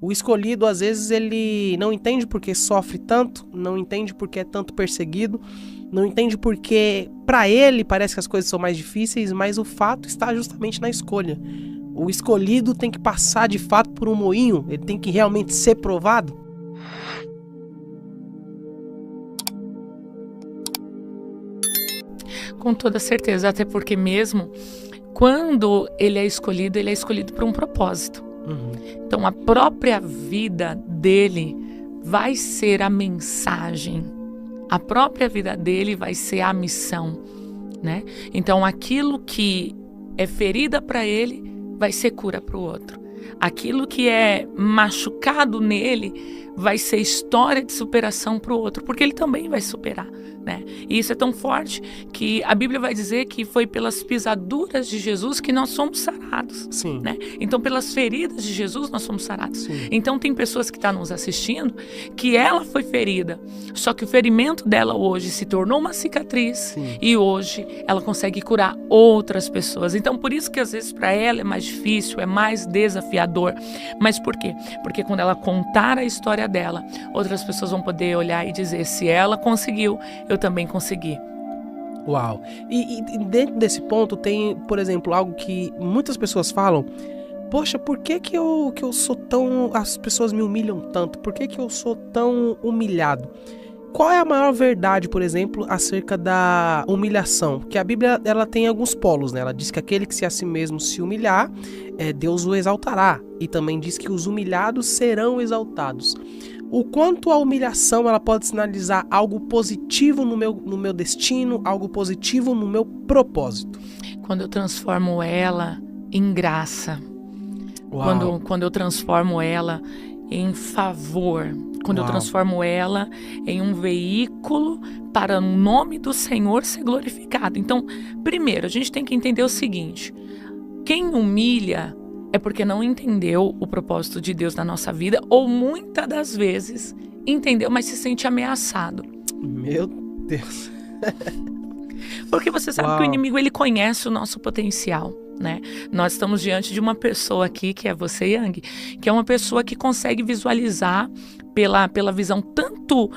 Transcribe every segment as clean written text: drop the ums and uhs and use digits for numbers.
O escolhido, às vezes, ele não entende porque sofre tanto, não entende porque é tanto perseguido, não entende porque, para ele, parece que as coisas são mais difíceis, mas o fato está justamente na escolha. O escolhido tem que passar, de fato, por um moinho, ele tem que realmente ser provado. Com toda certeza, até porque mesmo quando ele é escolhido por um propósito. Então a própria vida dele vai ser a mensagem, a própria vida dele vai ser a missão, né? Então aquilo que é ferida para ele vai ser cura para o outro. Aquilo que é machucado nele vai ser história de superação para o outro, porque ele também vai superar, né? E isso é tão forte que a Bíblia vai dizer que foi pelas pisaduras de Jesus que nós somos sarados. Sim. Né? Então pelas feridas de Jesus nós somos sarados. Sim. Então tem pessoas que estão nos assistindo que ela foi ferida, só que o ferimento dela hoje se tornou uma cicatriz. Sim. E hoje ela consegue curar outras pessoas. Então por isso que às vezes para ela é mais difícil, é mais desafiador. Mas por quê? Porque quando ela contar a história dela, outras pessoas vão poder olhar e dizer: se ela conseguiu, eu também consegui. Uau! E dentro desse ponto tem, por exemplo, algo que muitas pessoas falam: poxa, por que eu sou tão... as pessoas me humilham tanto? Por que eu sou tão humilhado? Qual é a maior verdade, por exemplo, acerca da humilhação? Porque a Bíblia, ela tem alguns polos, né? Ela diz que aquele que se a si mesmo se humilhar, Deus o exaltará. E também diz que os humilhados serão exaltados. O quanto a humilhação ela pode sinalizar algo positivo no meu destino, algo positivo no meu propósito? Quando eu transformo ela em graça. Quando eu transformo ela em favor. Quando eu transformo ela em um veículo para o nome do Senhor ser glorificado. Então, primeiro, a gente tem que entender o seguinte: quem humilha é porque não entendeu o propósito de Deus na nossa vida, ou muitas das vezes entendeu, mas se sente ameaçado. Meu Deus. Porque você sabe que o inimigo, ele conhece o nosso potencial, né? Nós estamos diante de uma pessoa aqui, que é você, Yang, que é uma pessoa que consegue visualizar pela visão tanto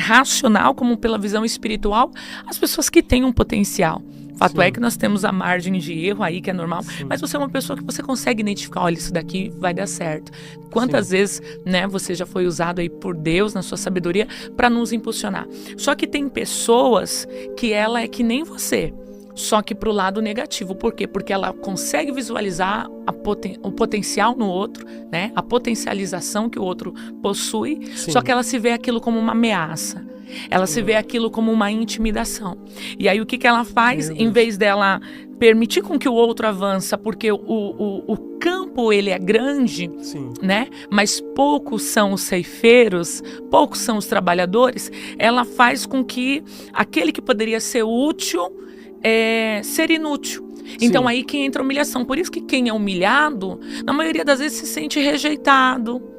racional como pela visão espiritual as pessoas que têm um potencial. Fato é que nós temos a margem de erro aí, que é normal, mas você é uma pessoa que você consegue identificar: olha, isso daqui vai dar certo. Quantas vezes, né, você já foi usado aí por Deus, na sua sabedoria, para nos impulsionar. Só que tem pessoas que ela é que nem você, só que pro lado negativo. Por quê? Porque ela consegue visualizar o potencial no outro, né? A potencialização que o outro possui, só que ela se vê aquilo como uma ameaça. Ela se vê aquilo como uma intimidação. E aí o que ela faz? Em vez dela permitir com que o outro avança, porque o campo ele é grande, né? Mas poucos são os ceifeiros, poucos são os trabalhadores, ela faz com que aquele que poderia ser útil ser inútil. Então aí que entra a humilhação. Por isso que quem é humilhado, na maioria das vezes, se sente rejeitado.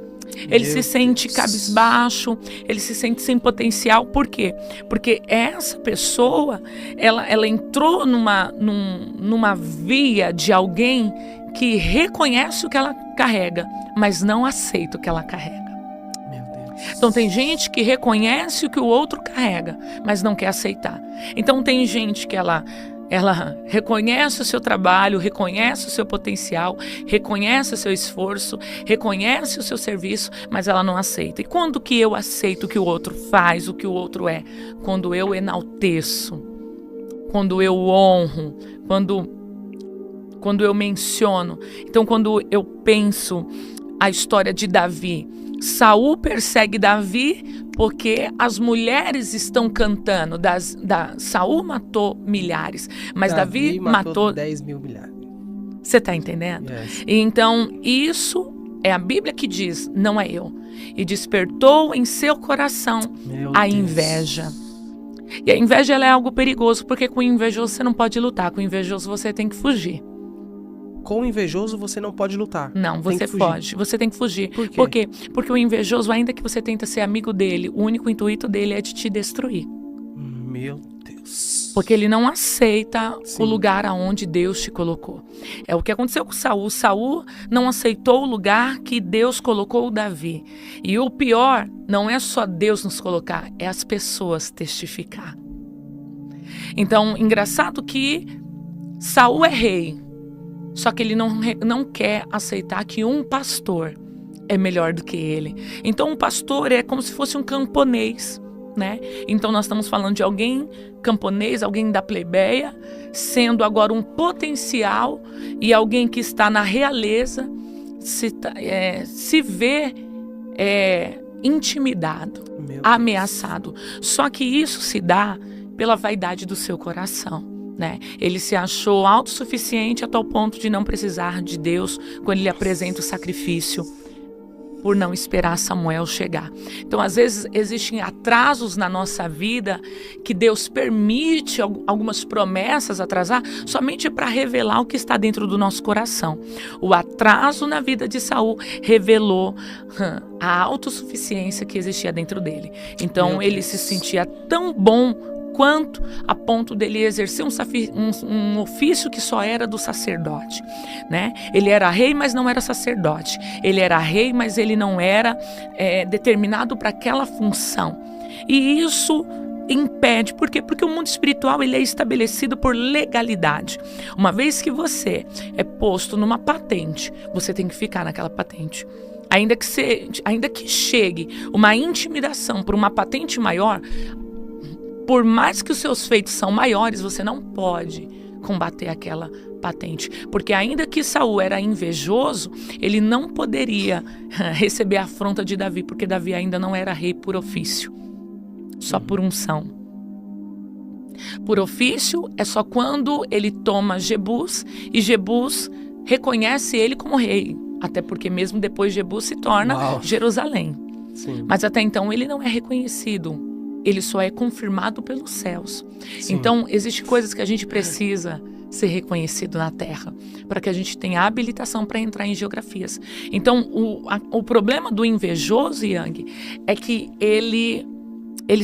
Ele se sente cabisbaixo, ele se sente sem potencial. Por quê? Porque essa pessoa, ela entrou numa via de alguém que reconhece o que ela carrega, mas não aceita o que ela carrega. Meu Deus. Então tem gente que reconhece o que o outro carrega, mas não quer aceitar. Então tem gente que ela reconhece o seu trabalho, reconhece o seu potencial, reconhece o seu esforço, reconhece o seu serviço, mas ela não aceita. E quando que eu aceito o que o outro faz, o que o outro é? Quando eu enalteço, quando eu honro, quando eu menciono. Então, quando eu penso a história de Davi, Saul persegue Davi porque as mulheres estão cantando. Saul matou milhares, mas Davi matou 10 mil milhares. Você está entendendo? Yes. Então, isso é a Bíblia que diz, não é eu. E despertou em seu coração a inveja. E a inveja ela é algo perigoso, porque com o invejoso você não pode lutar, com o invejoso você tem que fugir. Com o invejoso você não pode lutar. Não, você foge. Você tem que fugir. Por quê? Porque o invejoso, ainda que você tenta ser amigo dele, o único intuito dele é de te destruir. Meu Deus. Deus. Porque ele não aceita Sim. o lugar aonde Deus te colocou. É o que aconteceu com Saul. Saul não aceitou o lugar que Deus colocou o Davi. E o pior não é só Deus nos colocar, é as pessoas testificar. Então, engraçado que Saul é rei, só que ele não quer aceitar que um pastor é melhor do que ele. Então, um pastor é como se fosse um camponês, né? Então, nós estamos falando de alguém camponês, alguém da plebeia, sendo agora um potencial e alguém que está na realeza, se vê intimidado, ameaçado. Só que isso se dá pela vaidade do seu coração, né? Ele se achou autossuficiente a tal ponto de não precisar de Deus quando ele apresenta o sacrifício, por não esperar Samuel chegar. Então, às vezes, existem atrasos na nossa vida que Deus permite algumas promessas atrasar somente para revelar o que está dentro do nosso coração. O atraso na vida de Saul revelou a autossuficiência que existia dentro dele. Então, ele se sentia tão bom quanto a ponto dele exercer um ofício que só era do sacerdote, né? Ele era rei, mas não era sacerdote. Ele era rei, mas ele não era determinado para aquela função. E isso impede. Por quê? Porque o mundo espiritual ele é estabelecido por legalidade. Uma vez que você é posto numa patente, você tem que ficar naquela patente. Ainda que chegue uma intimidação por uma patente maior, por mais que os seus feitos são maiores, você não pode combater aquela patente. Porque ainda que Saul era invejoso, ele não poderia receber a afronta de Davi, porque Davi ainda não era rei por ofício, só por unção. Por ofício é só quando ele toma Jebus e Jebus reconhece ele como rei. Até porque mesmo depois Jebus se torna Jerusalém. Sim. Mas até então ele não é reconhecido. Ele só é confirmado pelos céus. Sim. Então, existem coisas que a gente precisa ser reconhecido na terra, para que a gente tenha habilitação para entrar em geografias. Então, o problema do invejoso, Yang, é que ele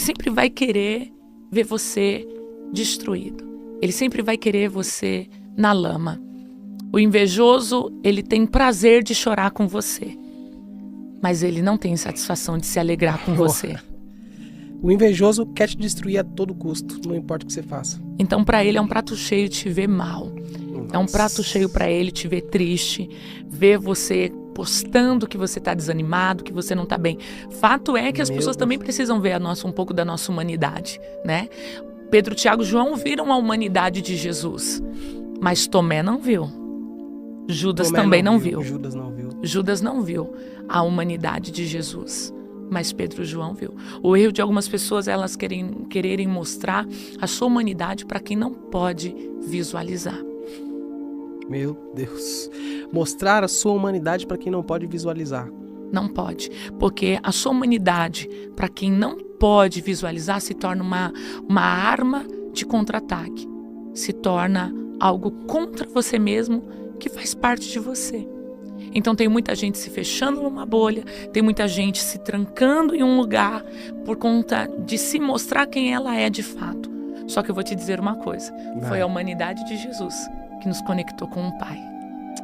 sempre vai querer ver você destruído. Ele sempre vai querer você na lama. O invejoso, ele tem prazer de chorar com você, mas ele não tem satisfação de se alegrar com você. O invejoso quer te destruir a todo custo, não importa o que você faça. Então, para ele é um prato cheio te ver mal. É um prato cheio para ele te ver triste, ver você postando que você está desanimado, que você não está bem. Fato é que as pessoas também precisam ver um pouco da nossa humanidade, né? Pedro, Tiago e João viram a humanidade de Jesus, mas Tomé não viu. Judas também não viu. Judas não viu a humanidade de Jesus. Mas Pedro e João viu. O erro de algumas pessoas é elas quererem mostrar a sua humanidade para quem não pode visualizar. Meu Deus. Mostrar a sua humanidade para quem não pode visualizar. Não pode. Porque a sua humanidade, para quem não pode visualizar, se torna uma arma de contra-ataque. Se torna algo contra você mesmo que faz parte de você. Então tem muita gente se fechando numa bolha, tem muita gente se trancando em um lugar por conta de se mostrar quem ela é de fato. Só que eu vou te dizer uma coisa, foi a humanidade de Jesus que nos conectou com o Pai.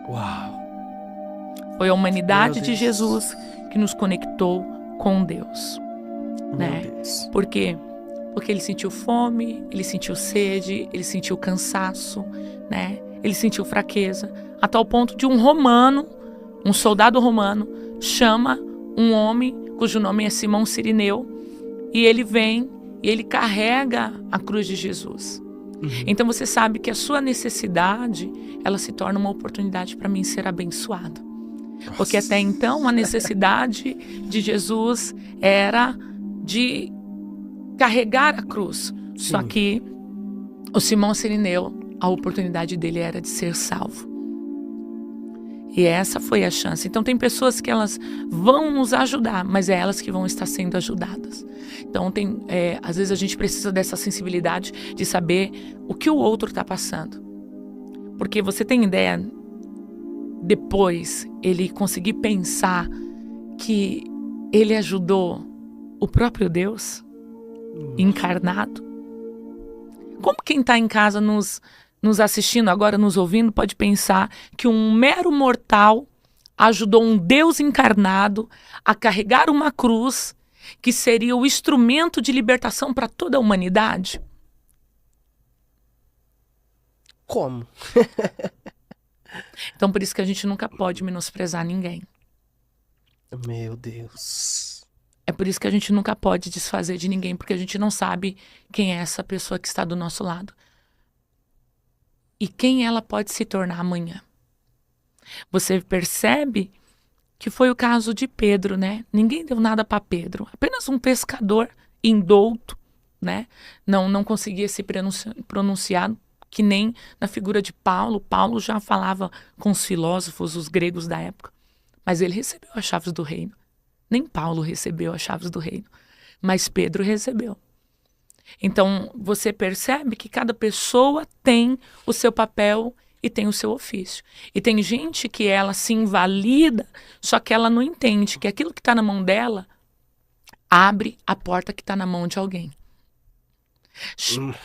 Uau! Foi a humanidade de Jesus que nos conectou com Deus. Né? Deus. Por quê? Porque ele sentiu fome, ele sentiu sede, ele sentiu cansaço, né? Ele sentiu fraqueza, a tal ponto de um soldado romano chama um homem cujo nome é Simão Cirineu e ele vem e ele carrega a cruz de Jesus. Então você sabe que a sua necessidade, ela se torna uma oportunidade para mim ser abençoado. Porque até então a necessidade de Jesus era de carregar a cruz. Sim. Só que o Simão Cirineu, a oportunidade dele era de ser salvo. E essa foi a chance. Então tem pessoas que elas vão nos ajudar, mas é elas que vão estar sendo ajudadas. Então às vezes a gente precisa dessa sensibilidade de saber o que o outro está passando. Porque você tem ideia, depois ele conseguir pensar que ele ajudou o próprio Deus encarnado. Como quem está em casa nos assistindo agora, nos ouvindo, pode pensar que um mero mortal ajudou um Deus encarnado a carregar uma cruz que seria o instrumento de libertação para toda a humanidade? Como? Então, por isso que a gente nunca pode menosprezar ninguém. Meu Deus. É por isso que a gente nunca pode desfazer de ninguém, porque a gente não sabe quem é essa pessoa que está do nosso lado. E quem ela pode se tornar amanhã. Você percebe que foi o caso de Pedro, né? Ninguém deu nada para Pedro. Apenas um pescador indouto, né? Não conseguia se pronunciar, que nem na figura de Paulo. Paulo já falava com os filósofos, os gregos da época. Mas ele recebeu as chaves do reino. Nem Paulo recebeu as chaves do reino. Mas Pedro recebeu. Então, você percebe que cada pessoa tem o seu papel e tem o seu ofício. E tem gente que ela se invalida, só que ela não entende que aquilo que está na mão dela abre a porta que está na mão de alguém.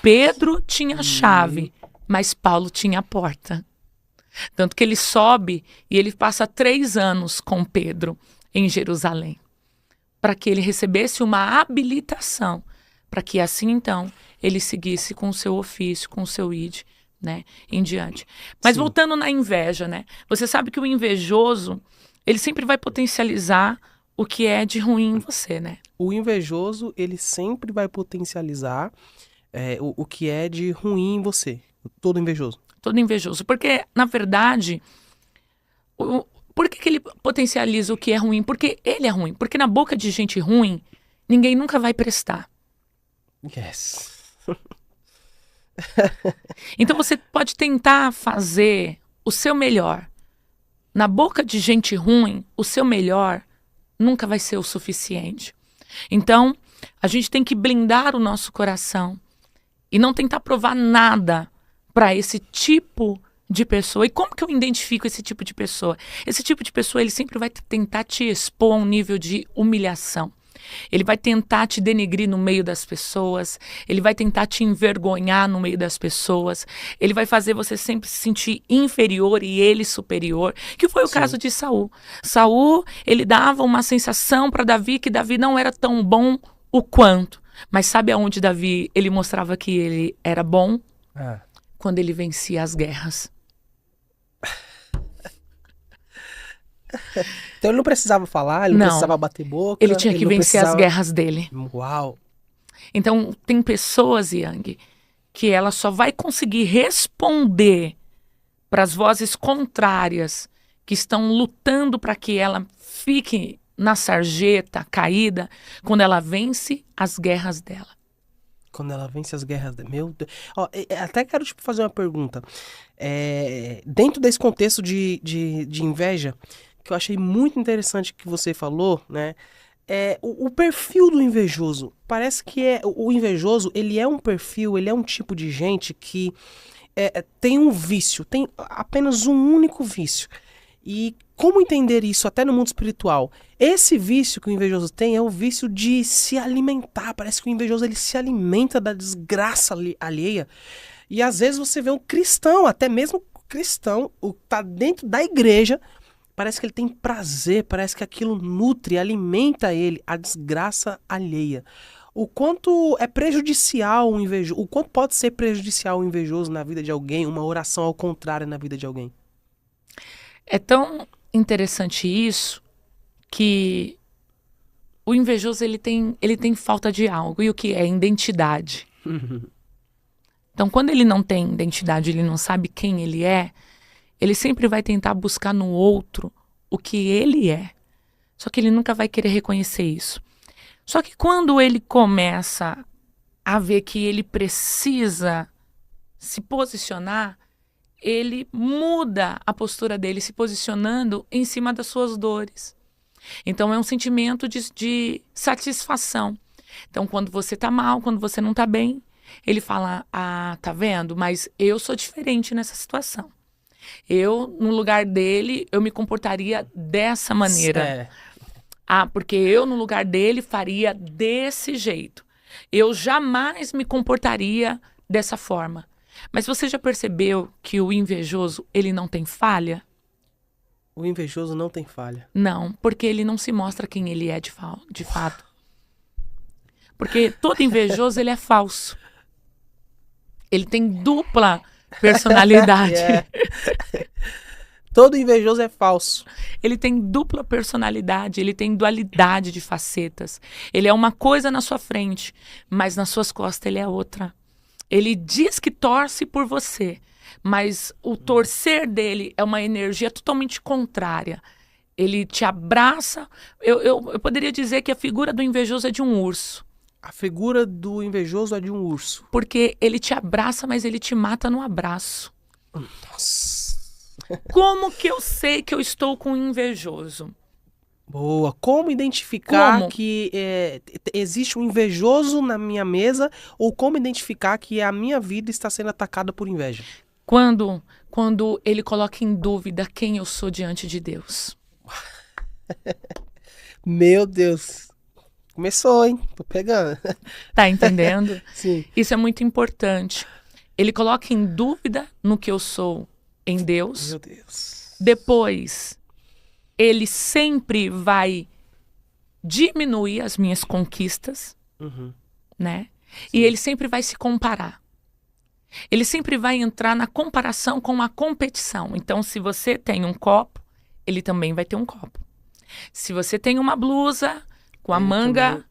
Pedro tinha a chave, mas Paulo tinha a porta. Tanto que ele sobe e ele passa 3 anos com Pedro em Jerusalém, para que ele recebesse uma habilitação, para que assim então ele seguisse com o seu ofício, com o seu id, né, em diante. Mas voltando na inveja, né? Você sabe que o invejoso, ele sempre vai potencializar o que é de ruim em você, né? O invejoso, ele sempre vai potencializar o que é de ruim em você. Todo invejoso. Todo invejoso. Porque, na verdade, por que ele potencializa o que é ruim? Porque ele é ruim. Porque na boca de gente ruim, ninguém nunca vai prestar. Yes. Então você pode tentar fazer o seu melhor. Na boca de gente ruim, o seu melhor nunca vai ser o suficiente. Então, a gente tem que blindar o nosso coração e não tentar provar nada para esse tipo de pessoa. E como que eu identifico esse tipo de pessoa? Esse tipo de pessoa, ele sempre vai tentar te expor a um nível de humilhação. Ele vai tentar te denegrir no meio das pessoas, ele vai tentar te envergonhar no meio das pessoas, ele vai fazer você sempre se sentir inferior e ele superior, que foi o caso de Saul. Saul, ele dava uma sensação para Davi que Davi não era tão bom o quanto. Mas sabe aonde Davi, ele mostrava que ele era bom? Quando ele vencia as guerras. Então ele não precisava falar, ele não precisava bater boca. Ele tinha que vencer as guerras dele. Uau! Então tem pessoas, Yang, que ela só vai conseguir responder para as vozes contrárias que estão lutando para que ela fique na sarjeta, caída, quando ela vence as guerras dela. Quando ela vence as guerras dela. Meu Deus. Ó, até quero te fazer uma pergunta. Dentro desse contexto de inveja, que eu achei muito interessante que você falou, né? O perfil do invejoso. Parece que o invejoso, ele é um perfil, ele é um tipo de gente que tem um vício, tem apenas um único vício. E como entender isso até no mundo espiritual? Esse vício que o invejoso tem é o vício de se alimentar. Parece que o invejoso, ele se alimenta da desgraça alheia. E às vezes você vê um cristão, até mesmo cristão, o que tá dentro da igreja, parece que ele tem prazer, parece que aquilo nutre, alimenta ele, a desgraça alheia. O quanto é prejudicial o invejoso, o quanto pode ser prejudicial o invejoso na vida de alguém, uma oração ao contrário na vida de alguém? É tão interessante isso que o invejoso ele tem falta de algo. E o que é? Identidade. Então, quando ele não tem identidade, ele não sabe quem ele é, ele sempre vai tentar buscar no outro o que ele é. Só que ele nunca vai querer reconhecer isso. Só que quando ele começa a ver que ele precisa se posicionar, ele muda a postura dele, se posicionando em cima das suas dores. Então é um sentimento de satisfação. Então quando você tá mal, quando você não tá bem, ele fala, tá vendo? Mas eu sou diferente nessa situação. Eu, no lugar dele, eu me comportaria dessa maneira. Porque eu, no lugar dele, faria desse jeito. Eu jamais me comportaria dessa forma. Mas você já percebeu que o invejoso, ele não tem falha? O invejoso não tem falha. Não, porque ele não se mostra quem ele é de fato. Porque todo invejoso, ele é falso. Ele tem dupla personalidade. Yeah. Todo invejoso é falso. Ele tem dupla personalidade, ele tem dualidade de facetas. Ele é uma coisa na sua frente, mas nas suas costas ele é outra. Ele diz que torce por você, mas o torcer dele é uma energia totalmente contrária. Ele te abraça. Eu poderia dizer que a figura do invejoso é de um urso. A figura do invejoso é de um urso. Porque ele te abraça, mas ele te mata no abraço. Nossa. Como que eu sei que eu estou com um invejoso? Boa. Como identificar que existe um invejoso na minha mesa, ou como identificar que a minha vida está sendo atacada por inveja? Quando ele coloca em dúvida quem eu sou diante de Deus. Meu Deus. Começou, hein? Tô pegando. Tá entendendo? Sim. Isso é muito importante. Ele coloca em dúvida no que eu sou em Deus. Meu Deus. Depois, ele sempre vai diminuir as minhas conquistas, né? E ele sempre vai se comparar. Ele sempre vai entrar na comparação com a competição. Então, se você tem um copo, ele também vai ter um copo. Se você tem uma blusa com a manga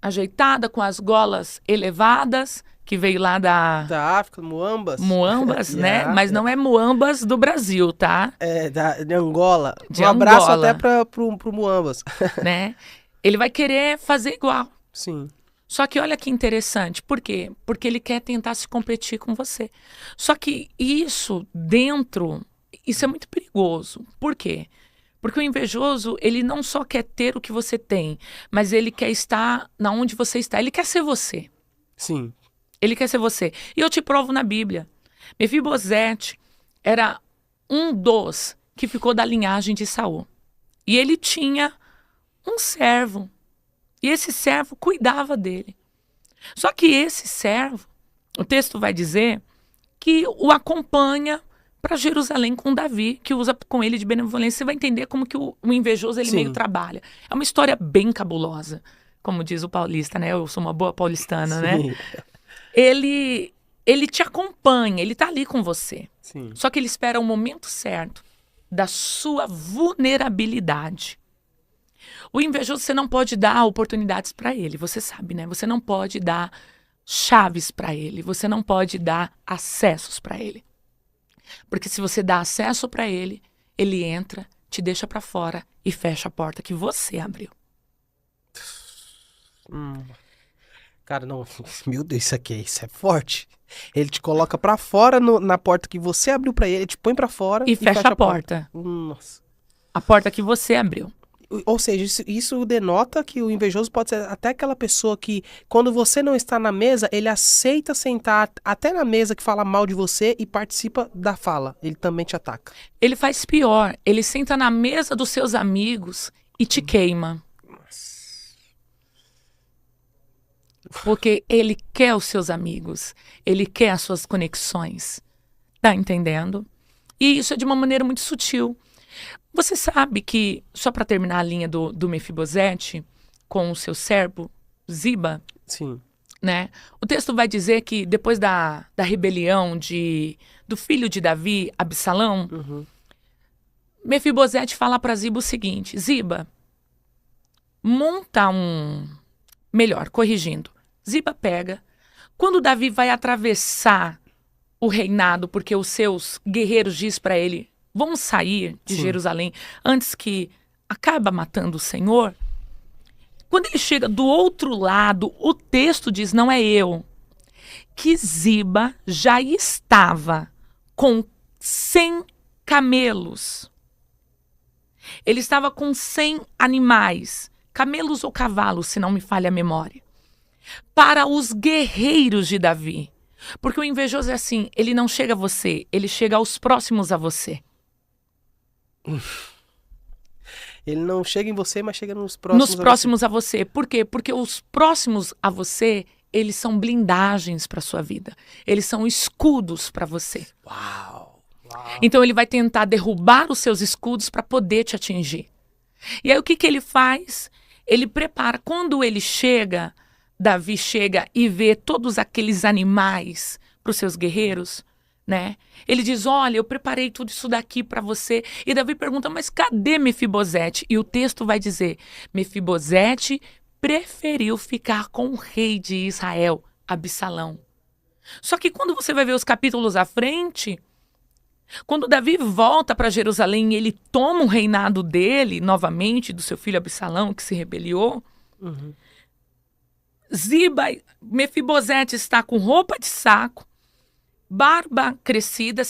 ajeitada, com as golas elevadas, que veio lá da África, Muambas. Muambas, né? Mas não é Muambas do Brasil, tá? É, de Angola. De abraço Angola. até pro Muambas. Né? Ele vai querer fazer igual. Sim. Só que olha que interessante. Por quê? Porque ele quer tentar se competir com você. Só que isso é muito perigoso. Por quê? Porque o invejoso, ele não só quer ter o que você tem, mas ele quer estar na onde você está. Ele quer ser você. Sim. Ele quer ser você. E eu te provo na Bíblia. Mefibosete era um dos que ficou da linhagem de Saul. E ele tinha um servo. E esse servo cuidava dele. Só que esse servo, o texto vai dizer, que o acompanha para Jerusalém com Davi, que usa com ele de benevolência. Você vai entender como que o invejoso ele meio trabalha. É uma história bem cabulosa, como diz o paulista, né? Eu sou uma boa paulistana, né? Ele te acompanha, ele tá ali com você. Sim. Só que ele espera o momento certo da sua vulnerabilidade. O invejoso, você não pode dar oportunidades para ele, você sabe, né? Você não pode dar chaves para ele, você não pode dar acessos para ele. Porque se você dá acesso para ele, ele entra, te deixa para fora e fecha a porta que você abriu. Cara, não, meu Deus, isso é forte. Ele te coloca pra fora na porta que você abriu pra ele te põe pra fora e fecha a porta. Nossa. A porta que você abriu. Ou seja, isso denota que o invejoso pode ser até aquela pessoa que, quando você não está na mesa, ele aceita sentar até na mesa que fala mal de você e participa da fala. Ele também te ataca. Ele faz pior. Ele senta na mesa dos seus amigos e te queima. Porque ele quer os seus amigos. Ele quer as suas conexões. Tá entendendo? E isso é de uma maneira muito sutil. Você sabe que, só para terminar a linha do Mefibosete, com o seu servo, Ziba, sim, né? O texto vai dizer que depois da rebelião do filho de Davi, Absalão, Mefibosete fala para Ziba o seguinte: Ziba, monta melhor, corrigindo. Ziba pega. Quando Davi vai atravessar o reinado, porque os seus guerreiros diz para ele: vamos sair de Jerusalém antes que acaba matando o Senhor. Quando ele chega do outro lado, o texto diz, não é eu, que Ziba já estava com 100 camelos. Ele estava com 100 animais, camelos ou cavalos, se não me falha a memória, para os guerreiros de Davi. Porque o invejoso é assim, ele não chega a você, ele chega aos próximos a você. Ele não chega em você, mas chega nos próximos. Nos próximos a você. Por quê? Porque os próximos a você eles são blindagens para sua vida. Eles são escudos para você. Uau! Então ele vai tentar derrubar os seus escudos para poder te atingir. E aí o que ele faz? Ele prepara. Quando ele chega, Davi chega e vê todos aqueles animais para os seus guerreiros, né? Ele diz, olha, eu preparei tudo isso daqui para você. E Davi pergunta, mas cadê Mefibosete? E o texto vai dizer, Mefibosete preferiu ficar com o rei de Israel, Absalão. Só que quando você vai ver os capítulos à frente, quando Davi volta para Jerusalém e ele toma o reinado dele, novamente, do seu filho Absalão, que se rebeliou, Ziba, Mefibosete está com roupa de saco, barba crescida,